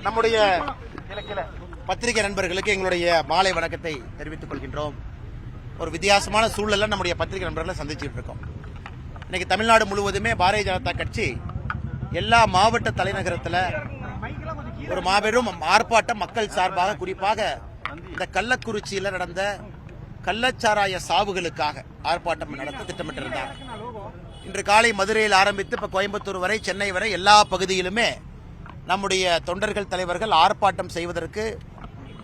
நம்முடைய பத்திரிகை நண்பர்களுக்கு எங்களுடைய மாலை வணக்கத்தை தெரிவித்துக் கொள்கின்றோம். ஒரு வித்தியாசமான சூழல்ல நம்முடைய பத்திரிகை நண்பர்களை சந்திச்சுட்டு இருக்கோம். இன்னைக்கு தமிழ்நாடு முழுவதுமே பாரதிய ஜனதா கட்சி எல்லா மாவட்ட தலைநகரத்தில் ஒரு மாபெரும் ஆர்ப்பாட்டம் மக்கள் சார்பாக, குறிப்பாக இந்த கள்ளக்குறிச்சியில் நடந்த கள்ளச்சாராய சாவுகளுக்காக ஆர்ப்பாட்டம் நடத்த திட்டமிட்டிருந்தார். இன்று காலை மதுரையில் ஆரம்பித்து இப்ப கோயம்புத்தூர் வரை, சென்னை வரை எல்லா பகுதியிலுமே நம்முடைய தொண்டர்கள் தலைவர்கள் ஆர்ப்பாட்டம் செய்வதற்கு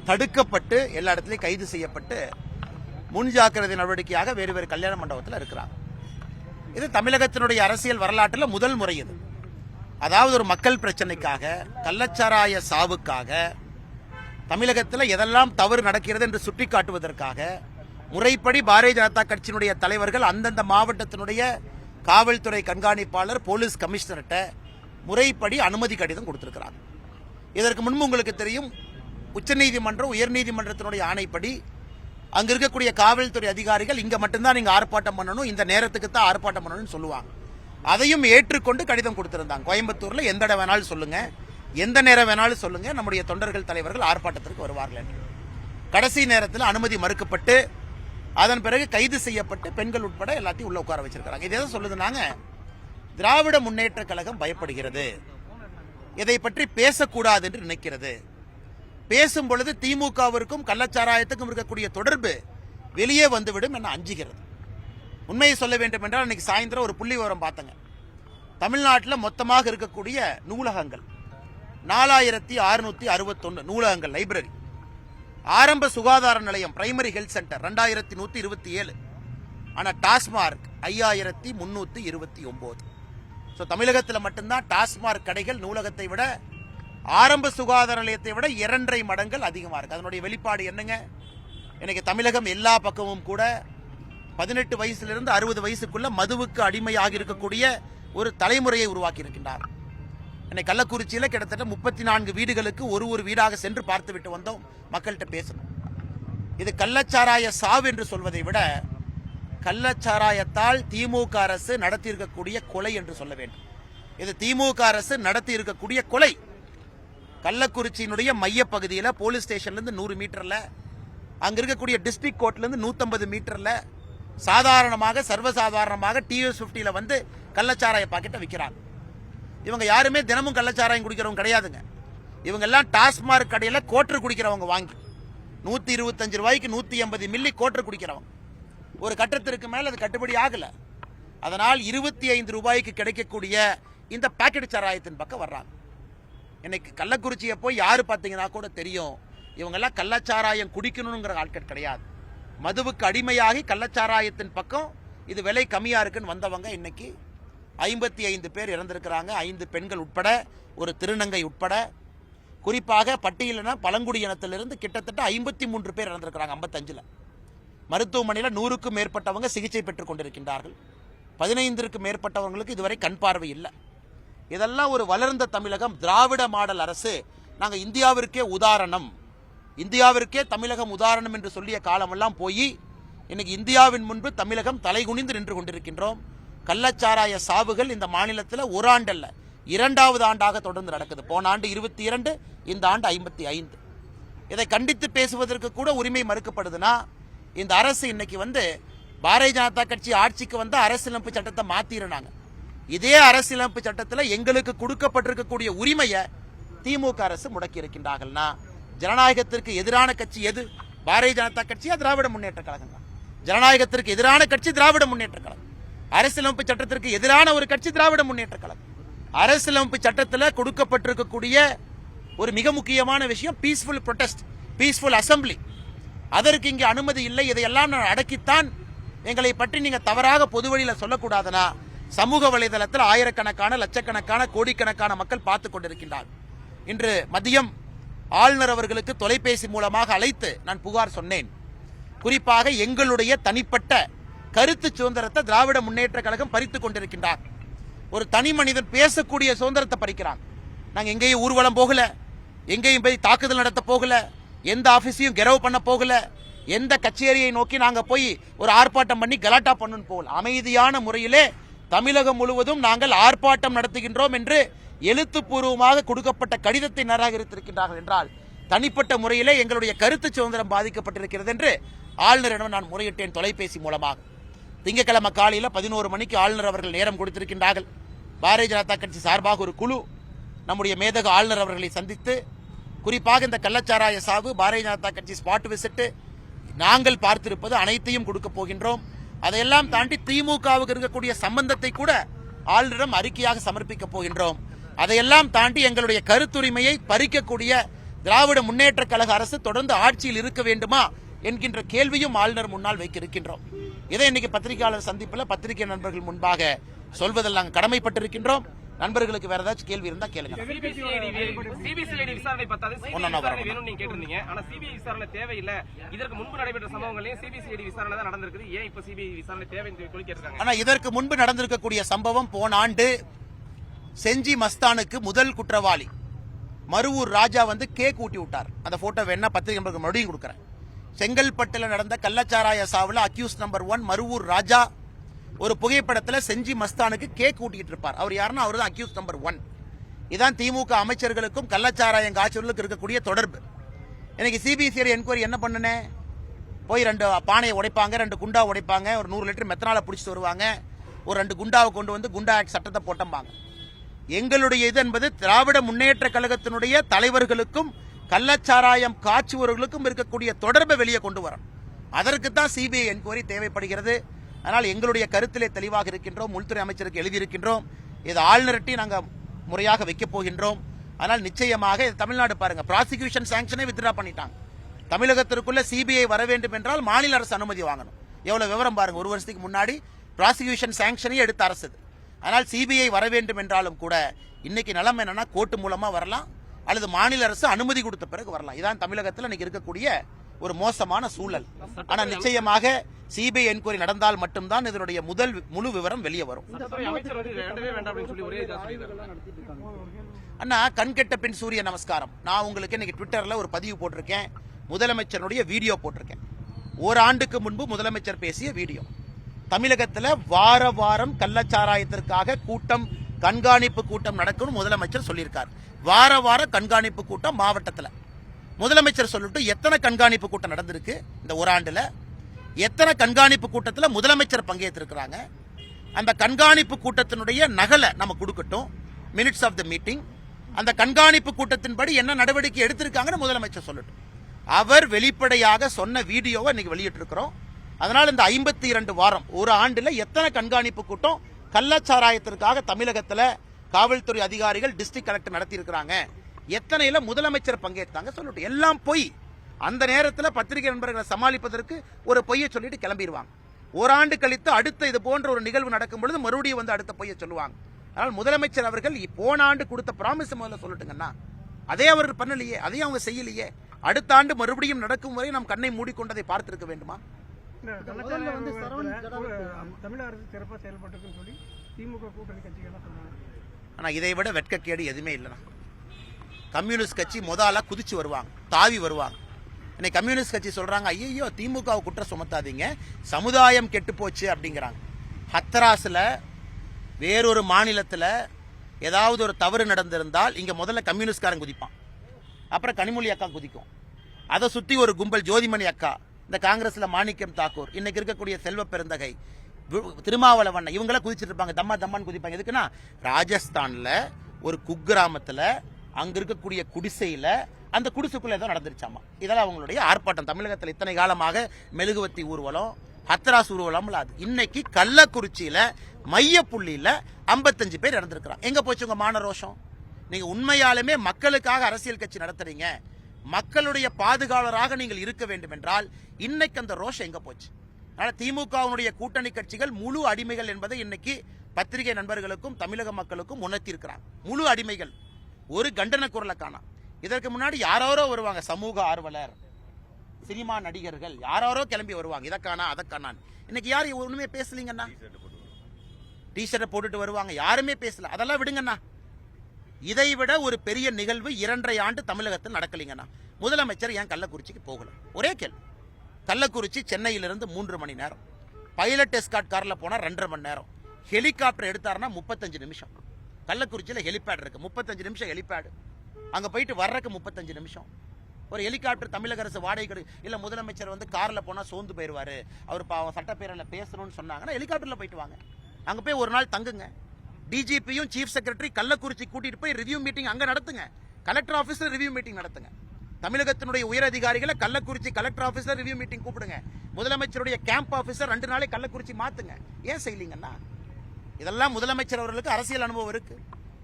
தடுக்கப்பட்டு எல்லா இடத்துலையும் கைது செய்யப்பட்டு முன்ஜாக்கிரதை நடவடிக்கையாக வேறு வேறு கல்யாண மண்டபத்தில் இருக்கிறாங்க. இது தமிழகத்தினுடைய அரசியல் வரலாற்றில் முதல் முறை. இது அதாவது ஒரு மக்கள் பிரச்சனைக்காக, கள்ளச்சாராய சாவுக்காக, தமிழகத்தில் எதெல்லாம் தவறு நடக்கிறது என்று சுட்டிக்காட்டுவதற்காக முறைப்படி பாரதிய ஜனதா கட்சியினுடைய தலைவர்கள் அந்தந்த மாவட்டத்தினுடைய காவல்துறை கண்காணிப்பாளர், போலீஸ் கமிஷனர்கிட்ட முறைப்படி அனுமதி கடிதம் கொடுத்திருக்கிறார். இதற்கு முன்பு உங்களுக்கு தெரியும், உச்சநீதிமன்றம், உயர்நீதிமன்றத்தினுடைய ஆணைப்படி அங்க இருக்கக்கூடிய காவல்துறை அதிகாரிகள் இங்க மட்டும்தான் நீங்க ஆர்ப்பாட்டம் பண்ணணும், இந்த நேரத்துக்கு தான் ஆர்ப்பாட்டம் பண்ணணும்னு சொல்லுவாங்க. அதையும் ஏற்றுக்கொண்டு கடிதம் கொடுத்திருந்தாங்க. கோயம்புத்தூர்ல எந்த இடம் வேணாலும் சொல்லுங்க, எந்த நேரம் வேணாலும் சொல்லுங்க, நம்முடைய தொண்டர்கள் தலைவர்கள் ஆர்ப்பாட்டத்திற்கு வருவார்கள் என்று. கடைசி நேரத்தில் அனுமதி மறுக்கப்பட்டு அதன் பிறகு கைது செய்யப்பட்டு பெண்கள் உட்பட எல்லாத்தையும் உள்ள உட்கார வச்சிருக்காங்க. இது எதை சொல்லுதுனாங்க, திராவிட முன்னேற்ற கழகம் பயப்படுகிறது, இதை பற்றி பேசக்கூடாது என்று நினைக்கிறது. பேசும் பொழுது திமுகவிற்கும் கள்ளச்சாராயத்துக்கும் இருக்கக்கூடிய தொடர்பு வெளியே வந்துவிடும் என அஞ்சுகிறது. உண்மையை சொல்ல வேண்டும் என்றால், இன்னைக்கு சாயந்தரம் ஒரு புள்ளி விவரம் பார்த்தங்க. தமிழ்நாட்டில் மொத்தமாக இருக்கக்கூடிய நூலகங்கள் 4661 நூலகங்கள், லைப்ரரி. ஆரம்ப சுகாதார நிலையம், பிரைமரி ஹெல்த் சென்டர் 2127. ஆனா டாஸ்மார்க் 5329. தமிழகத்தில் மட்டும்தான் டாஸ்மார்க் கடைகள் நூலகத்தை விட, ஆரம்ப சுகாதார நிலையத்தை விட 2.5 மடங்கள் அதிகமா இருக்கு. அதனுடைய வெளிப்பாடு என்னங்க? இன்னைக்கு தமிழகம் எல்லா பக்கமும் கூட 18 வயசிலிருந்து 60 வயசுக்குள்ள மதுவுக்கு அடிமையாக இருக்கக்கூடிய ஒரு தலைமுறையை உருவாக்கி இருக்கின்றார். இன்னைக்கு கள்ளக்குறிச்சியில் கிட்டத்தட்ட 34 வீடுகளுக்கு ஒரு வீடாக சென்று பார்த்து விட்டு வந்தோம். மக்கள்கிட்ட பேசணும். இது கள்ளச்சாராய சாவு என்று சொல்வதை விட கள்ளச்சாராயத்தால் திமுக அரசு நடத்தி இருக்கக்கூடிய கொலை என்று சொல்ல வேண்டும். இது திமுக அரசு நடத்தி இருக்கக்கூடிய கொலை. கள்ளக்குறிச்சியினுடைய மைய பகுதியில் போலீஸ் ஸ்டேஷன்ல இருந்து 100 மீட்டர்ல, அங்க இருக்கக்கூடிய டிஸ்ட்ரிக்ட் கோர்ட்ல இருந்து 150 மீட்டர்ல சாதாரணமாக, சர்வசாதாரணமாக TS50 வந்து கள்ளச்சாராய பாக்கெட்டை விற்கிறாங்க. இவங்க யாருமே தினமும் கள்ளச்சாராயம் குடிக்கிறவங்க கிடையாதுங்க. இவங்க எல்லாம் டாஸ்மார்க் கடையில் கோட்டர் குடிக்கிறவங்க, வாங்கி 125 ரூபாய்க்கு 180 மில்லி கோட்டர் குடிக்கிறவங்க. ஒரு கட்டத்திற்கு மேல அது கட்டுப்படி ஆகல. அதனால் 25 ரூபாய்க்கு கிடைக்கக்கூடிய இந்த பாக்கெட் சாராயத்தின் பக்கம் வர்றாங்க. இன்னைக்கு கள்ளக்குறிச்சியை போய் யாரு பார்த்தீங்கன்னா கூட தெரியும், இவங்க எல்லாம் கள்ளச்சாராயம் குடிக்கணுங்கிற ஆட்கள் கிடையாது. மதுவுக்கு அடிமையாகி கள்ளச்சாராயத்தின் பக்கம் இது விலை கம்மியா இருக்குன்னு வந்தவங்க இன்னைக்கு 55 பேர் இறந்திருக்கிறாங்க. 5 பெண்கள் உட்பட, ஒரு திருநங்கை உட்பட. குறிப்பாக பட்டியலின பழங்குடி இனத்திலிருந்து கிட்டத்தட்ட 53 பேர் இறந்திருக்கிறாங்க. 55ல் மருத்துவமனையில் 100க்கும் மேற்பட்டவங்க சிகிச்சை பெற்றுக் கொண்டிருக்கின்றார்கள். 15க்கும் மேற்பட்டவங்களுக்கு இதுவரை கண் பார்வை இல்லை. இதெல்லாம் ஒரு வளர்ந்த தமிழகம், திராவிட மாடல் அரசு. நாங்கள் இந்தியாவிற்கே உதாரணம், இந்தியாவிற்கே தமிழகம் உதாரணம் என்று சொல்லிய காலமெல்லாம் போய் இன்னைக்கு இந்தியாவின் முன்பு தமிழகம் தலைகுனிந்து நின்று கொண்டிருக்கின்றோம். கள்ளச்சாராய சாவுகள் இந்த மாநிலத்தில் ஒரு ஆண்டல்ல, 2வது ஆண்டாக தொடர்ந்து நடக்குது. போன ஆண்டு 22, இந்த ஆண்டு 55. இதை கண்டித்து பேசுவதற்கு கூட உரிமை மறுக்கப்படுதுன்னா, இந்த அரசு இன்னைக்கு வந்து பாரதிய ஜனதா கட்சி ஆட்சிக்கு வந்து அரசியலமைப்பு சட்டத்தை மாத்திருந்தாங்க. இதே அரசியலமைப்பு சட்டத்தில் எங்களுக்கு கொடுக்கப்பட்டிருக்கக்கூடிய உரிமையை திமுக அரசு முடக்கி இருக்கின்றார்கள்னா, ஜனநாயகத்திற்கு எதிரான கட்சி எது? பாரதிய ஜனதா கட்சியா திராவிட முன்னேற்ற கழகம் தான். ஜனநாயகத்திற்கு எதிரான கட்சி திராவிட முன்னேற்ற கழகம். அரசியலமைப்பு சட்டத்திற்கு எதிரான ஒரு கட்சி திராவிட முன்னேற்ற கழகம். அரசியலமைப்பு சட்டத்தில் கொடுக்கப்பட்டிருக்கக்கூடிய ஒரு மிக முக்கியமான விஷயம் பீஸ்ஃபுல் ப்ரொடெஸ்ட், பீஸ்ஃபுல் அசம்பிளி. அதற்கு இங்கே அனுமதி இல்லை. இதையெல்லாம் அடக்கித்தான் எங்களை பற்றி நீங்க தவறாக பொது வழியில் சொல்லக்கூடாதுன்னா, சமூக வலைதளத்தில் ஆயிரக்கணக்கான, லட்சக்கணக்கான, கோடிக்கணக்கான மக்கள் பார்த்து கொண்டிருக்கின்றார். இன்று மதியம் ஆளுநர் அவர்களுக்கு தொலைபேசி மூலமாக அழைத்து நான் புகார் சொன்னேன். குறிப்பாக எங்களுடைய தனிப்பட்ட கருத்து சுதந்திரத்தை திராவிட முன்னேற்ற கழகம் பறித்துக் கொண்டிருக்கின்றார். ஒரு தனி மனிதன் பேசக்கூடிய சுதந்திரத்தை பறிக்கிறாங்க. நாங்கள் எங்கேயும் ஊர்வலம் போகல, எங்கேயும் போய் தாக்குதல் நடத்த போகல, எந்த ஆபீஸையும் கெரவ் பண்ண போகல, எந்த கச்சேரியை நோக்கி நாங்க போய் ஒரு ஆர்ப்பாட்டம் பண்ணி கலாட்டா பண்ணு போகல. அமைதியான முறையிலே தமிழகம் முழுவதும் நாங்கள் ஆர்ப்பாட்டம் நடத்துகின்றோம் என்று எழுத்துப்பூர்வமாக கொடுக்கப்பட்ட கடிதத்தை நிராகரித்திருக்கின்றார்கள் என்றால் தனிப்பட்ட முறையிலே எங்களுடைய கருத்து சுதந்திரம் பாதிக்கப்பட்டிருக்கிறது என்று ஆளுநரிடம் நான் முறையிட்டேன் தொலைபேசி மூலமாக. திங்கட்கிழமை காலையில் 11 மணிக்கு ஆளுநர் அவர்கள் நேரம் கொடுத்திருக்கின்றார்கள். பாரதிய ஜனதா கட்சி சார்பாக ஒரு குழு நம்முடைய மேதகு ஆளுநர் அவர்களை சந்தித்து குறிப்பாக இந்த கள்ளச்சாராய சாவு பாரதிய ஜனதா கட்சி ஸ்பாட் விசிட் நாங்கள் பார்த்திருப்பது அனைத்தையும் கொடுக்க போகின்றோம். அதையெல்லாம் தாண்டி திமுகவுக்கு இருக்கக்கூடிய சம்பந்தத்தை கூட ஆளுநரிடம் அறிக்கையாக சமர்ப்பிக்க போகின்றோம். அதையெல்லாம் தாண்டி எங்களுடைய கருத்துரிமையை பறிக்கக்கூடிய திராவிட முன்னேற்ற கழக அரசு தொடர்ந்து ஆட்சியில் இருக்க வேண்டுமா என்கின்ற கேள்வியும் ஆளுநர் முன்னால் வைக்க இருக்கின்றோம். இதை இன்னைக்கு பத்திரிகையாளர் சந்திப்பில் பத்திரிகை நண்பர்கள் முன்பாக சொல்வதில் நாங்கள் கடமைப்பட்டிருக்கின்றோம். நண்பர்களுக்கு வேற ஏதாச்சும் கேள்வி இருந்தா கேளுங்க. சிபிசிஐடி விசாரணை பத்தாது, வேணும் நீங்க கேட்டிருந்தீங்க. ஆனா சிபிஐ விசாரணை தேவையில்லை. இதற்கு முன்பு நடைபெற்ற சம்பவங்களையும் சிபிசிஐடி விசாரணை தான் நடந்திருக்குது. ஏன் இப்ப சிபிஐ விசாரணை தேவைன்னு சொல்லி கேட்டிருக்காங்க. ஆனா இதற்கு முன்பு நடந்திருக்கக்கூடிய சம்பவம் போன ஆண்டு செஞ்சி மஸ்தானுக்கு முதல் குற்றவாளி மருவூர் ராஜா வந்து கேக் ஊட்டி விட்டார். அந்த போட்டோ வேணா பத்திரிகை நண்பர்கள் மறுபடியும் கொடுக்குறேன். செங்கல்பட்டில் நடந்த கள்ளச்சாராய சாவுல அக்யூஸ் நம்பர் 1 மருவூர் ராஜா ஒரு புகைப்படத்தில் செஞ்சி மஸ்தானுக்கு கேக் ஊட்டிட்டு இருப்பார். அவர் யாருன்னா அவர் தான் அக்யூஸ் நம்பர் 1. இதான் திமுக அமைச்சர்களுக்கும் கள்ளச்சாராயம் காய்ச்சலுக்கும் இருக்கக்கூடிய தொடர்பு. எனக்கு சிபிசிஐடி என்கொயரி என்ன பண்ணுனே, போய் 2 பானையை உடைப்பாங்க, 2 குண்டா உடைப்பாங்க, ஒரு 100 லிட்டர் மெத்தனால பிடிச்சிட்டு வருவாங்க, ஒரு 2 குண்டாவை கொண்டு வந்து குண்டா ஆக்ட் சட்டத்தை போட்டம்பாங்க. எங்களுடைய இது என்பது திராவிட முன்னேற்ற கழகத்தினுடைய தலைவர்களுக்கும் கள்ளச்சாராயம் காய்ச்சுவர்களுக்கும் இருக்கக்கூடிய தொடர்பை வெளியே கொண்டு வரணும். அதற்கு தான் சிபிஐ என்கொயரி தேவைப்படுகிறது. அதனால் எங்களுடைய கருத்திலே தெளிவாக இருக்கின்றோம். உள்துறை அமைச்சருக்கு எழுதியிருக்கின்றோம். இது ஆளுநர்ட்டி நாங்கள் முறையாக வைக்கப் போகின்றோம். ஆனால் நிச்சயமாக இது தமிழ்நாடு பாருங்க, ப்ராசிக்யூஷன் சாங்ஷனை வித்ட்ரா பண்ணிட்டாங்க. தமிழகத்திற்குள்ள சிபிஐ வர வேண்டும் என்றால் மாநில அரசு அனுமதி வாங்கணும். எவ்வளவு விவரம் பாருங்க, 1 வருஷத்துக்கு முன்னாடி ப்ராசிக்யூஷன் சாங்ஷனை எடுத்த அரசு. ஆனால் சிபிஐ வர வேண்டும் என்றாலும் கூட இன்னைக்கு நிலைமை என்னன்னா கோர்ட்டு மூலமா வரலாம் அல்லது மாநில அரசு அனுமதி கொடுத்த பிறகு வரலாம். இதான் தமிழகத்தில் இன்னைக்கு இருக்கக்கூடிய ஒரு மோசமான சூழல். ஆனா நிச்சயமாக சிபிஐ என்கொயரி நடந்தால் மட்டும்தான் இதனுடைய முதல் முழு விவரம் வெளியே வரும். அண்ணா கண்கெட்ட பின் சூரிய நமஸ்காரம். நான் உங்களுக்கு இன்னைக்கு ட்விட்டர்ல ஒரு பதிவு போட்டிருக்கேன், முதலமைச்சருடைய வீடியோ போட்டிருக்கேன். ஓராண்டுக்கு முன்பு முதலமைச்சர் பேசிய வீடியோ. தமிழகத்தில் வார வாரம் கள்ளச்சாராயத்திற்காக கூட்டம், கண்காணிப்பு கூட்டம் நடக்கும் முதலமைச்சர் சொல்லியிருக்கார். வார வார கண்காணிப்பு கூட்டம் மாவட்டத்தில். முதலமைச்சர் சொல்லிட்டு எத்தனை கண்காணிப்பு கூட்டம் நடந்திருக்கு இந்த ஓராண்டுல, எத்தனை கண்காணிப்பு கூட்டத்தில் முதலமைச்சர் பங்கேற்றிருக்கிறாங்க, அந்த கண்காணிப்பு கூட்டத்தினுடைய நகலை நம்ம கொடுக்கட்டும், மினிட்ஸ் ஆஃப் த மீட்டிங். அந்த கண்காணிப்பு கூட்டத்தின்படி என்ன நடவடிக்கை எடுத்திருக்காங்கன்னு முதலமைச்சர் சொல்லட்டும். அவர் வெளிப்படையாக சொன்ன வீடியோவை இன்னைக்கு வெளியிட்டு இருக்கிறோம். அதனால் இந்த 52 வாரம் ஒரு ஆண்டுல எத்தனை கண்காணிப்பு கூட்டம் கள்ளச்சாராயத்திற்காக தமிழகத்தில் காவல்துறை அதிகாரிகள் டிஸ்ட்ரிக்ட் கலெக்டர் நடத்தி இருக்கிறாங்க, எத்தனையில முதலமைச்சர் பங்கேற்றாங்க சொல்லட்டும். எல்லாம் பொய். அந்த நேரத்தில் பத்திரிகை நண்பர்களை சமாளிப்பதற்கு ஒரு பொய்யை சொல்லிட்டு கிளம்பிடுவாங்க. ஓராண்டு கழித்து அடுத்த இது போன்ற ஒரு நிகழ்வு நடக்கும் பொழுது மறுபடியும் வந்து அடுத்த பொய்யை சொல்லுவாங்க. அதனால் முதலமைச்சர் அவர்கள் போன ஆண்டு கொடுத்த ப்ராமிஸ் முதல்ல சொல்லட்டுங்கன்னா, அதே அவர் பண்ணலையே, அதையும் அவங்க செய்யலையே. அடுத்த ஆண்டு மறுபடியும் நடக்கும் வரை நாம் கண்ணை மூடிக்கொண்டதை பார்த்திருக்க வேண்டுமா? ஆனா இதை விட வெட்கக்கேடு எதுவுமே இல்லைனா. கம்யூனிஸ்ட் கட்சி முதல்ல குதிச்சு வருவாங்க, தாவி வருவாங்க. இன்னைக்கு கம்யூனிஸ்ட் கட்சி சொல்றாங்க, ஐயோ திமுகவை குற்றம் சுமத்தாதீங்க, சமுதாயம் கெட்டு போச்சு அப்படிங்கிறாங்க. ஹத்ராஸ்ல வேறொரு மாநிலத்தில் ஏதாவது ஒரு தவறு நடந்திருந்தால் இங்க முதல்ல கம்யூனிஸ்ட்காரன் குதிப்பான், அப்புறம் கனிமொழி அக்கா குதிக்கும். அதை சுத்தி ஒரு கும்பல், ஜோதிமணி அக்கா, இந்த காங்கிரஸ்ல மாணிக்கம் தாக்கூர், இன்னைக்கு இருக்கக்கூடிய செல்வ பெருந்தகை, திருமாவளவன், இவங்களாம் குதிச்சிட்டு இருப்பாங்க, தம்மா தம்மான்னு குதிப்பாங்க. எதுக்குன்னா ராஜஸ்தான்ல ஒரு குக்கிராமத்துல அங்க இருக்கக்கூடிய குடிசையில அந்த குடிசைக்குள்ள ஏதோ நடந்துருச்சாமா. இதெல்லாம் அவங்களுடைய ஆர்ப்பாட்டம். தமிழகத்தில் இத்தனை காலமாக மெழுகுவத்தி ஊர்வலம், ஹத்ராஸ் ஊர்வலம் இல்லாது. இன்னைக்கு கள்ளக்குறிச்சியில மையப்புள்ளியில 55 பேர் இறந்திருக்கிறாங்க. எங்க போச்சு உங்க மான ரோஷம்? நீங்க உண்மையாலுமே மக்களுக்காக அரசியல் கட்சி நடத்துறீங்க, மக்களுடைய பாதுகாவலராக நீங்கள் இருக்க வேண்டும் என்றால் இன்னைக்கு அந்த ரோஷம் எங்க போச்சு? அதனால திமுகவுடைய கூட்டணி கட்சிகள் முழு அடிமைகள் என்பதை இன்னைக்கு பத்திரிகை நண்பர்களுக்கும் தமிழக மக்களுக்கும் உணர்த்தி இருக்கிறாங்க. முழு அடிமைகள். ஒரு கண்டன குரலை காணோம். இதற்கு முன்னாடி யாரோ வருவாங்க, சமூக ஆர்வலர், சினிமா நடிகர்கள் யாரோ கிளம்பி வருவாங்க, இதற்கானா அதற்கானான். இன்னைக்கு யாரும் ஒண்ணுமே பேசலீங்கண்ணா. டிஷர்ட்டை போட்டுட்டு வருவாங்க, யாருமே பேசல. அதெல்லாம் விடுங்கண்ணா. இதைவிட ஒரு பெரிய நிகழ்வு 2.5 ஆண்டு தமிழகத்தில் நடக்கலைங்கண்ணா. முதலமைச்சர் ஏன் கள்ளக்குறிச்சிக்கு போகல? ஒரே கேள்வி. கள்ளக்குறிச்சி சென்னையிலிருந்து 3 மணி நேரம், பைலட் எஸ்கார்ட் கார்ல போனா 2.5 மணி நேரம், ஹெலிகாப்டர் எடுத்தாருன்னா 35 நிமிஷம். கள்ளக்குறிச்சியில் ஹெலிபேட் இருக்கு, 35 நிமிஷம் ஹெலிபேடு. அங்க போயிட்டு வர்றதுக்கு 35 நிமிஷம். ஒரு ஹெலிகாப்டர் தமிழக அரசு வாடகை இல்ல முதலமைச்சர் வந்து கார்ல போனா சோர்ந்து போயிருவாரு, அவர் சட்டப்பேரவையில் பேசணும்னு சொன்னாங்கன்னா ஹெலிகாப்டர்ல போயிட்டு வாங்க, அங்க போய் ஒரு நாள் தங்குங்க. டிஜிபியும் சீஃப் செக்ரட்டரி கள்ளக்குறிச்சி கூட்டிட்டு போய் ரிவ்யூ மீட்டிங் அங்க நடத்துங்க, கலெக்டர் ஆபீஸ்ல ரிவ்யூ மீட்டிங் நடத்துங்க. தமிழகத்தினுடைய உயர் அதிகாரிகளை கள்ளக்குறிச்சி கலெக்டர் ஆபீஸ்ல ரிவ்யூ மீட்டிங் கூப்பிடுங்க. முதலமைச்சருடைய கேம்ப் ஆபீசர் 2 நாளை கள்ளக்குறிச்சி மாத்துங்க. ஏன் செய்யலீங்கன்னா? இதெல்லாம் முதலமைச்சர் அவர்களுக்கு அரசியல் அனுபவம் இருக்கு.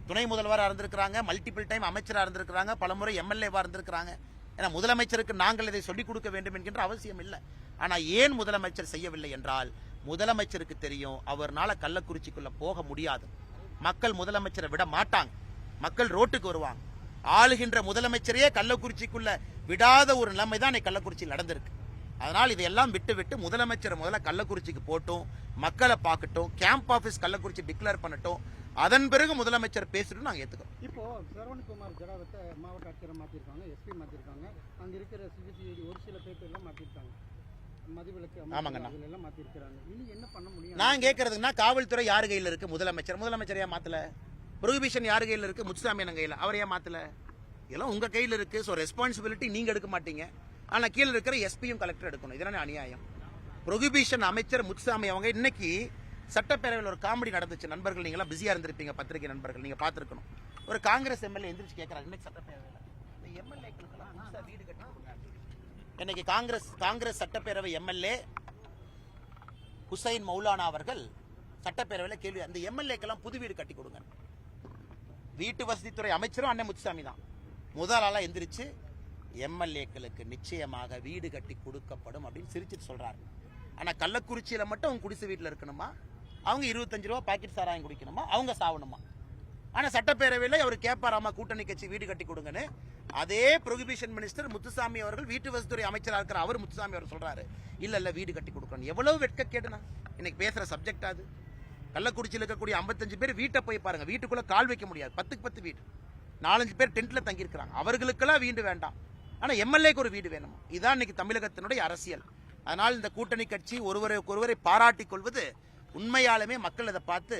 துணை முதல்வராக இருந்திருக்கிறாங்க, மல்டிபிள் டைம் அமைச்சராக இருந்திருக்கிறாங்க, பலமுறை எம்எல்ஏவா இருந்திருக்கிறாங்க. ஏன்னா முதலமைச்சருக்கு நாங்கள் இதை சொல்லிக் கொடுக்க வேண்டும் என்கின்ற அவசியம் இல்லை. ஆனா ஏன் முதலமைச்சர் செய்யவில்லை என்றால், முதலமைச்சருக்கு தெரியும் அவர்னால கள்ளக்குறிச்சிக்குள்ள போக முடியாது. மக்கள் முதலமைச்சரை விட மாட்டாங்க, மக்கள் ரோட்டுக்கு வருவாங்க. ஆளுகின்ற முதலமைச்சரையே கள்ளக்குறிச்சிக்குள்ள விடாத ஒரு நிலைமை தான் கள்ளக்குறிச்சியில் நடந்திருக்கு. அதனால் இதையெல்லாம் விட்டு முதலமைச்சர் முதல்ல கள்ளக்குறிச்சிக்கு போட்டும், மக்களை பார்க்கட்டும், கேம்ப் ஆபீஸ் கள்ளக்குறிச்சி டிக்ளேர் பண்ணட்டும், அதன் பிறகு முதலமைச்சர் பேசிட்டு நாங்கள் ஏற்றுக்கிறோம். இப்போ சரவணகுமார் ஜடாவத்தை மாவட்ட ஆட்சியரை மாற்றிருக்காங்க, எஸ்பி மாற்றிருக்காங்க, அங்கே இருக்கிற சிபிசிஐடி ஒரு சில பேப்பர்லாம் மாற்றிருக்காங்க, மதிவிலக்கு எல்லாம் மாற்றிருக்கிறாங்க. இனி என்ன பண்ண முடியும்? நான் கேட்கறதுன்னா காவல்துறை யார் கையில் இருக்கு? முதலமைச்சர் ஏன் மாத்தல? ப்ரொஹிபிஷன் யார் கையில் இருக்கு? முத்துசாமி கையில், அவர் ஏன் மாத்தல? இதெல்லாம் உங்க கையில் இருக்கு. ஸோ ரெஸ்பான்சிபிலிட்டி நீங்க எடுக்க மாட்டீங்க, ஆனா கீழே இருக்கிற எஸ்பியும் கலெக்டர் எடுக்கணும். இதெல்லாம் அநியாயம். ப்ரொஹிபிஷன் அமைச்சர் முத்துசாமி அவங்க இன்னைக்கு சட்டப்பேரவையில் ஒரு காமெடி நடந்துச்சு. நண்பர்கள் நீங்களாம் பிஸியா இருந்திருப்பீங்க, பத்திரிகை நண்பர்கள், நீங்க பார்த்திருக்கணும். ஒரு காங்கிரஸ் எம்எல்ஏ எந்திரிச்சு கேட்கிறார் இன்னைக்கு சட்டப்பேரவையில், இந்த எம்எல்ஏக்களுக்கெல்லாம் வீடு கட்டணும். இன்னைக்கு காங்கிரஸ் சட்டப்பேரவை எம்எல்ஏ ஹுசைன் மௌலானா அவர்கள் சட்டப்பேரவையில் கேள்வி, அந்த எம்எல்ஏக்கெல்லாம் புது வீடு கட்டி கொடுங்க. வீட்டு வசதித்துறை அமைச்சரும் அண்ணன் முத்துசாமி தான் முதல் ஆளா எந்திரிச்சு எம்எல்ஏக்களுக்கு நிச்சயமாக வீடு கட்டி கொடுக்கப்படும் அப்படின்னு சிரிச்சிட்டு சொல்றாரு. ஆனா கள்ளக்குறிச்சியில மட்டும் அவங்க குடிசை வீட்டில் இருக்கணுமா, அவங்க 25 ரூபா பாக்கெட் சாராயம் குடிக்கணுமா, அவங்க சாவணுமா? ஆனா சட்டப்பேரவையில் அவர் கேட்பாராமா கூட்டணி கட்சி வீடு கட்டி கொடுங்கன்னு. அதே ப்ரொஹிபிஷன் மினிஸ்டர் முத்துசாமி அவர்கள் வீட்டு வசதித்துறை அமைச்சராக இருக்கிற அவர் முத்துசாமி அவர் சொல்றாரு இல்ல வீடு கட்டி கொடுக்கணும். எவ்வளவு வெட்க கேடுனா இன்னைக்கு பேசுற சப்ஜெக்ட் அது. கள்ளக்குறிச்சியில் இருக்கக்கூடிய 55 பேர் வீட்டை போய் பாருங்க, வீட்டுக்குள்ள கால் வைக்க முடியாது, 10க்கு 10 வீடு, 4-5 பேர் டென்ட்ல தங்கி இருக்கிறாங்க. அவர்களுக்கெல்லாம் வீடு வேண்டாம், ஆனா எம்எல்ஏக்கு ஒரு வீடு வேணும். இதான் இன்னைக்கு தமிழகத்தினுடைய அரசியல். அதனால் இந்த கூட்டணி கட்சி ஒருவரை பாராட்டிக் கொள்வது உண்மையாலுமே மக்கள் இதை பார்த்து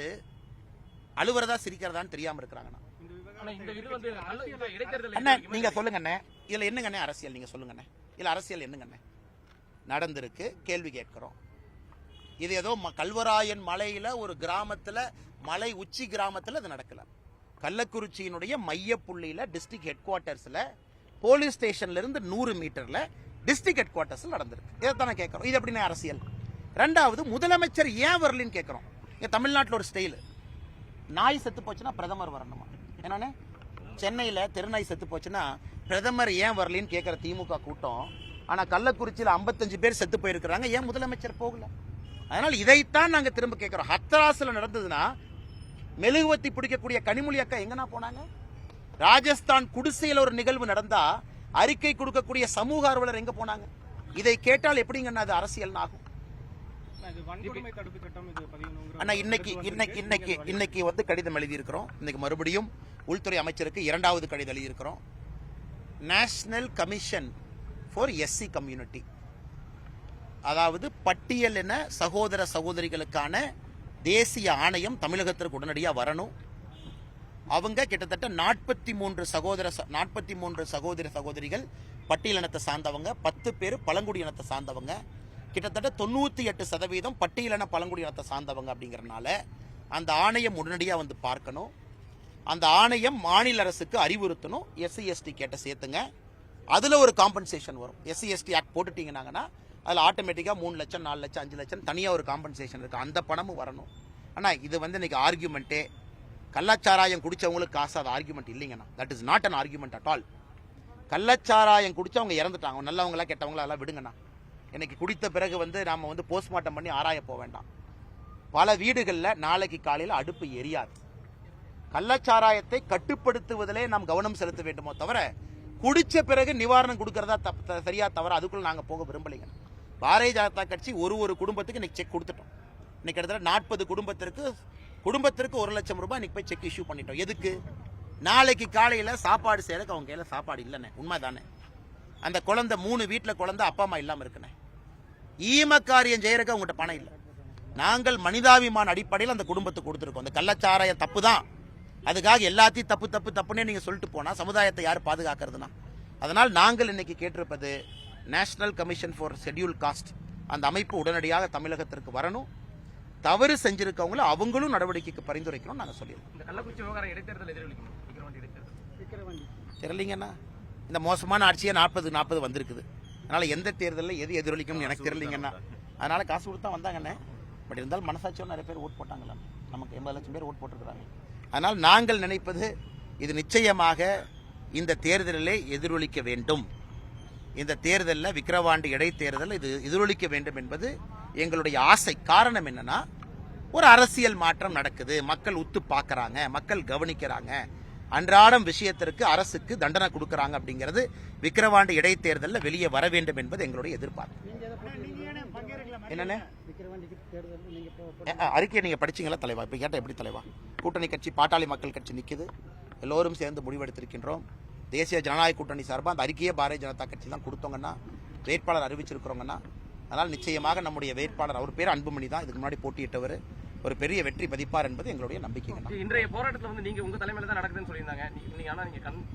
அழுவுறதா சிரிக்கிறதான்னு தெரியாம இருக்கிறாங்க. நீங்க சொல்லுங்க இதுல என்னங்க அரசியல்? நீங்க சொல்லுங்க இதுல அரசியல் என்னங்க நடந்திருக்கு? கேள்வி கேட்கிறோம். இது ஏதோ கல்வராயன் மலையில ஒரு கிராமத்துல, மலை உச்சி கிராமத்துல இது நடக்கல. கள்ளக்குறிச்சியினுடைய மைய புள்ளியில டிஸ்ட்ரிக்ட் ஹெட் குவார்டர்ஸ்ல போலீஸ் ஸ்டேஷன்ல இருந்து 100 மீட்டர்ல டிஸ்ட்ரிக்ட் ஹெட் குவார்டர்ஸ் நடந்திருக்கு. இதைத்தானே கேட்கிறோம். இது எப்படின்னா அரசியல்? ரெண்டாவது, முதலமைச்சர் ஏன் வரலன்னு கேட்கிறோம். இங்க தமிழ்நாட்டில் ஒரு ஸ்டைல், நாய் செத்து போச்சுன்னா பிரதமர் வரணுமா? என்னன்னு சென்னையில தெருநாய் செத்து போச்சுன்னா பிரதமர் ஏன் வரலன்னு கேட்கிற திமுக கூட்டம். ஆனா கள்ளக்குறிச்சியில் 55 பேர் செத்து போயிருக்கிறாங்க, ஏன் முதலமைச்சர் போகல? அதனால இதைத்தான் நாங்க திரும்ப கேட்கிறோம். ஹத்ராஸ்ல நடந்ததுன்னா மெழுகுவத்தி பிடிக்கக்கூடிய கனிமொழி அக்கா எங்கன்னா போனாங்க? ராஜஸ்தான் குடிசையில் ஒரு நிகழ்வு நடந்தா அறிக்கை கொடுக்கக்கூடிய சமூக ஆர்வலர் எங்க போனாங்க? இதை கேட்டால் எப்படிங்கன்னா அது அரசியல் ஆகும். அண்ணா இன்னைக்கு வந்து கடிதம் எழுதி இருக்கிறோம். இன்னைக்கு மறுபடியும் உள்துறை அமைச்சருக்கு 2வது கடிதம் எழுதி இருக்கிறோம். National commission for SC community, அதாவது பட்டியலின சகோதர சகோதரிகளுக்கான தேசிய ஆணையம் தமிழகத்திற்கு உடனடியாக வரணும். அவங்க கிட்டத்தட்ட 43 சகோதர சகோதரிகள் பட்டியலினத்தை சார்ந்தவங்க, 10 பேர் பழங்குடி இனத்தை சார்ந்தவங்க, கிட்டத்தட்ட 98% பட்டியலின பழங்குடி இனத்தை சார்ந்தவங்க. அப்படிங்கறதுனால அந்த ஆணையம் உடனடியாக வந்து பார்க்கணும். அந்த ஆணையம் மாநில அரசுக்கு அறிவுறுத்தணும், SC/ST கேட்ட சேர்த்துங்க, அதுல ஒரு காம்பன்சேஷன் வரும். SC/ST ஆக்ட் போட்டுட்டீங்கன்னா அதுல ஆட்டோமேட்டிக்கா 3 லட்சம் 4 லட்சம் 5 லட்சம் தனியா ஒரு காம்பன்சேஷன் இருக்கு, அந்த பணமும் வரணும். ஆனா இது வந்து இன்னைக்கு ஆர்கியூமெண்ட்டே கள்ளச்சாராயம் குடிச்சவங்களுக்கு காசு, அது ஆர்கியூமெண்ட் இல்லைங்கண்ணா. That is not an argument at all. கள்ளச்சாராயம் குடிச்சவங்க இறந்துட்டாங்க, நல்லவங்களா கெட்டவங்களா எல்லாம் விடுங்கண்ணா. இன்னைக்கு குடித்த பிறகு வந்து நாம வந்து போஸ்ட்மார்ட்டம் பண்ணி ஆராய போக வேண்டாம். பல வீடுகளில் நாளைக்கு காலையில் அடுப்பு எரியாது. கள்ளச்சாராயத்தை கட்டுப்படுத்துவதிலே நாம் கவனம் செலுத்த வேண்டுமோ தவிர குடிச்ச பிறகு நிவாரணம் கொடுக்கறதா சரியா தவிர அதுக்குள்ள நாங்க போக விரும்பலைங்க. பாரதிய ஜனதா கட்சி ஒரு குடும்பத்துக்கு இன்னைக்கு செக் கொடுத்துட்டோம். இன்னைக்கு கிட்டத்தட்ட 40 குடும்பத்திற்கு 1 லட்சம் ரூபாய் இன்னைக்கு போய் செக் இஷ்யூ பண்ணிட்டோம். எதுக்கு? நாளைக்கு காலையில சாப்பாடு செய்யறதுக்கு அவங்க கையில சாப்பாடு இல்லைண்ணே. உண்மைதானே? அந்த குழந்தை 3 வீட்டில் குழந்தை அப்பா அம்மா இல்லாம இருக்குண்ணே. ஈம காரியம் செய்யறதுக்கு அவங்ககிட்ட பணம் இல்லை. நாங்கள் மனிதாபிமான அடிப்படையில் அந்த குடும்பத்துக்கு கொடுத்துருக்கோம். அந்த கள்ளச்சாராயம் தப்பு தான், அதுக்காக எல்லாத்தையும் தப்பு தப்பு தப்புன்னே நீங்க சொல்லிட்டு போனா சமுதாயத்தை யார் பாதுகாக்கிறதுனா? அதனால் நாங்கள் இன்னைக்கு கேட்டிருப்பது national commission for schedule caste அந்த அமைப்பு உடனடியாக தமிழகத்திற்கு வரணும். தவறு செஞ்சிருக்கவங்கள அவங்களும் நடவடிக்கைக்கு பரிந்துரைக்கணும் நாங்க சொல்லியிருக்கோம். இந்த கள்ளக்குறிச்சி விவகாரம் இடைத்தேர்தல் எதிரொலிக்கும். விக்கிரவாண்டி இடைத்தேர்தல் விக்கிரவாண்டி தெரியலீங்கன்னா இந்த மோசமான ஆட்சியே 40 வந்திருக்குது. அதனால எந்த தேர்தலில் எது எதிரொலிக்கும்னு எனக்கு தெரியலீங்கன்னா. அதனால காசு கொடுத்தா வந்தாங்கண்ணே. பட் இருந்தாலும் மனசாட்சியோட நிறைய பேர் ஓட் போட்டாங்களா? நமக்கு 80 லட்சம் பேர் ஓட் போட்டிருக்கிறாங்க. அதனால் நாங்கள் நினைப்பது இது நிச்சயமாக இந்த தேர்தலிலே எதிரொலிக்க வேண்டும். இந்த தேர்தலில் விக்கிரவாண்டி இடைத்தேர்தல் இது எதிரொலிக்க வேண்டும் என்பது எங்களுடைய ஆசை. காரணம் என்னன்னா, ஒரு அரசியல் மாற்றம் நடக்குது, மக்கள் உத்து பார்க்கறாங்க, மக்கள் கவனிக்கிறாங்க, அன்றாடம் விஷயத்திற்கு அரசுக்கு தண்டனை கொடுக்கறாங்க. அப்படிங்கிறது விக்கிரவாண்டி இடைத்தேர்தலில் வெளியே வர வேண்டும் என்பது எங்களுடைய எதிர்பார்ப்பு. என்னன்னு விக்கிரவாண்டிக்கு தேர்தல் நீங்க அறிக்கையை நீங்க படிச்சீங்களா தலைவா? இப்ப கேட்ட எப்படி தலைவா? கூட்டணி கட்சி பாட்டாளி மக்கள் கட்சி நிக்குது, எல்லோரும் சேர்ந்து முடிவெடுத்திருக்கின்றோம். தேசிய ஜனநாயக கூட்டணி சார்பாக அந்த அறிக்கையை பாரதிய ஜனதா கட்சி தான் கொடுத்தோங்கன்னா, வேட்பாளர் அறிவிச்சிருக்கிறோங்கன்னா, அதனால் நிச்சயமாக நம்முடைய வேட்பாளர், அவர் பேர் அன்புமணி தான், இதுக்கு முன்னாடி போட்டியிட்டவர், ஒரு பெரிய வெற்றி பதிப்பார் என்பது எங்களுடைய நம்பிக்கை. இன்றைய போராட்டத்தில் வந்து நீங்க உங்க தலைமையில தான் நடக்குதுன்னு சொல்லியிருந்தாங்க.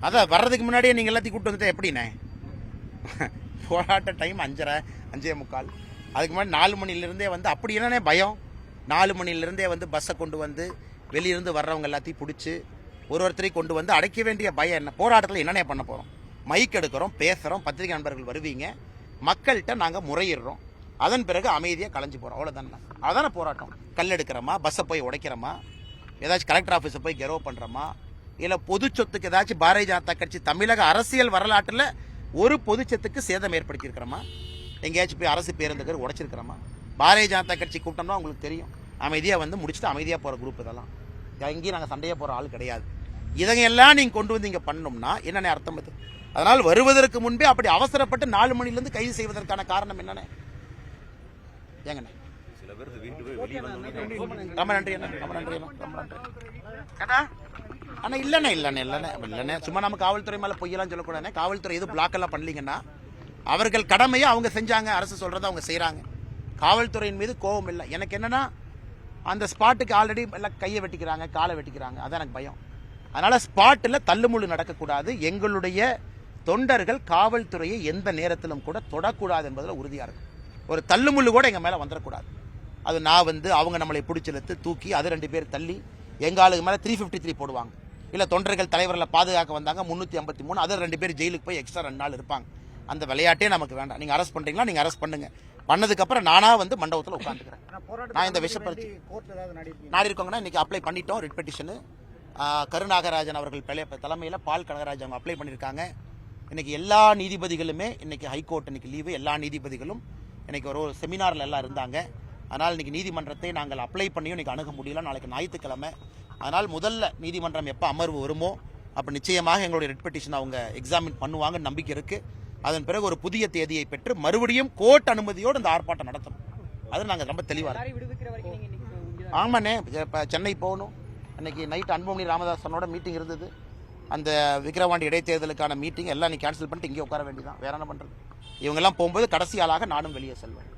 அதான் வர்றதுக்கு முன்னாடியே நீங்க எல்லாத்தையும் கூட்டு வந்துட்டு எப்படிண்ணே? போராட்ட டைம் 5:30 5:45. அதுக்கு முன்னாடி 4 மணிலிருந்தே வந்து அப்படி என்னன்னே பயம். 4 மணிலிருந்தே வந்து பஸ்ஸை கொண்டு வந்து வெளியிருந்து வர்றவங்க எல்லாத்தையும் பிடிச்சி ஒருத்தரையும் கொண்டு வந்து அடைக்க வேண்டிய பயம் என்ன? போராட்டத்தில் என்னென்ன பண்ண போறோம்? மைக் எடுக்கிறோம், பேசுறோம், பத்திரிகை நண்பர்கள் வருவீங்க, மக்கள்கிட்ட நாங்கள் முறையிடுறோம், அதன் பிறகு அமைதியாக கலைஞ்சு போறோம். அவ்வளோதானே. அதான போராட்டம். கல் எடுக்கிறோமா, பஸ்ஸை போய் உடைக்கிறோமா, ஏதாச்சும் கலெக்டர் ஆஃபீஸை போய் கெரோ பண்றோமா, இல்லை பொது சொத்துக்கு ஏதாச்சும் பாரதிய ஜனதா கட்சி தமிழக அரசியல் வரலாற்றில் ஒரு பொது சொத்துக்கு சேதம் ஏற்படுத்தியிருக்கிறோமா? எங்கேயாச்சும் போய் அரசு பேருந்துக்கு உடைச்சிருக்கிறோமா? பாரதிய ஜனதா கட்சி கூட்டம்னா உங்களுக்கு தெரியும், அமைதியாக வந்து முடிச்சுட்டு அமைதியாக போகிற குரூப் இதெல்லாம். எங்கேயும் நாங்கள் சண்டையாக போகிற ஆள் கிடையாது. இதையெல்லாம் நீங்கள் கொண்டு வந்து இங்கே பண்ணணும்னா என்னென்ன அர்த்தம் அது? அதனால் வருவதற்கு முன்பே அப்படி அவசரப்பட்டு 4 மணிலேருந்து கைது செய்வதற்கான காரணம் என்னென்ன? ஏங்கண்ணே ரொம்ப நன்றி அண்ணா, ரொம்ப நன்றி அண்ணா, ரொம்ப நன்றி அண்ணா. இல்லைண்ணே சும்மா நம்ம காவல்துறை மேலே பொய்யெல்லாம் சொல்லக்கூடாதுண்ணே. காவல்துறை எதுவும் பிளாக் எல்லாம் பண்ணலீங்கன்னா அவர்கள் கடமையை அவங்க செஞ்சாங்க, அரசு சொல்றதை அவங்க செய்கிறாங்க. காவல்துறையின் மீது கோபம் இல்லை. எனக்கு என்னன்னா, அந்த ஸ்பாட்டுக்கு ஆல்ரெடி எல்லாம் கையை வெட்டிக்கிறாங்க, காலை வெட்டிக்கிறாங்க, அதான் எனக்கு பயம். அதனால ஸ்பாட்டில் தள்ளுமுள்ளு நடக்கக்கூடாது. எங்களுடைய தொண்டர்கள் காவல்துறையை எந்த நேரத்திலும் கூட தொடக்கூடாது என்பதில் உறுதியாக இருக்கும். ஒரு தள்ளுமுள்ளு கூட எங்கள் மேலே வந்துடக்கூடாது. அது நான் வந்து அவங்க நம்மளை பிடிச்சிழுத்து தூக்கி அது 2 பேர் தள்ளி எங்கள் ஆளுக்கு மேலே 353 போடுவாங்க. இல்லை தொண்டர்கள் தலைவர்களை பாதுகாக்க வந்தாங்க 353, அது 2 பேர் ஜெயிலுக்கு போய் எக்ஸ்ட்ரா 2 நாள் இருப்பாங்க. அந்த விளையாட்டே நமக்கு வேண்டாம். நீங்கள் அரெஸ்ட் பண்ணுறீங்களா, நீங்கள் அரெஸ்ட் பண்ணுங்க. பண்ணதுக்கப்புறம் நானாக வந்து மண்டபத்தில் உட்காந்துக்கிறேன். நான் இந்த விஷயப்படுத்தி நாடி இருக்கோங்கன்னா இன்னைக்கு அப்ளை பண்ணிட்டோம். ரிட் பெட்டிஷனு கருநாகராஜன் அவர்கள் தலைமையில் பால் கனகராஜ் அவங்க அப்ளை பண்ணியிருக்காங்க. இன்னைக்கு எல்லா நீதிபதிகளுமே, இன்னைக்கு ஹைகோர்ட் இன்னைக்கு லீவு, எல்லா நீதிபதிகளும் இன்னைக்கு ஒரு செமினாரில் எல்லாம் இருந்தாங்க. அதனால் இன்னைக்கு நீதிமன்றத்தை நாங்கள் அப்ளை பண்ணியும் இன்னைக்கு அணுக முடியல. நாளைக்கு ஞாயிற்றுக்கிழமை. அதனால் முதல்ல நீதிமன்றம் எப்போ அமர்வு வருமோ அப்போ நிச்சயமாக எங்களுடைய ரிட் பெட்டிஷன் அவங்க எக்ஸாமின் பண்ணுவாங்கன்னு நம்பிக்கை இருக்குது. அதன் பிறகு ஒரு புதிய தேதியை பெற்று மறுபடியும் கோர்ட் அனுமதியோடு இந்த ஆர்ப்பாட்டம் நடத்தணும். அது நாங்கள் ரொம்ப தெளிவாக இருக்கோம். ஆமாண்ணே, இப்போ சென்னை போகணும். அன்னைக்கு நைட் அன்புமணி ராமதாசனோட மீட்டிங் இருந்தது. அந்த விக்கிரவாண்டி இடைத்தேர்தலுக்கான மீட்டிங் எல்லாம் நீ கேன்சல் பண்ணிட்டு இங்கே உட்கார வேண்டியதான். வேற என்ன பண்ணுறது? இவங்கெல்லாம் போகும்போது கடைசி ஆளாக நானும் வெளியே செல்வேன்.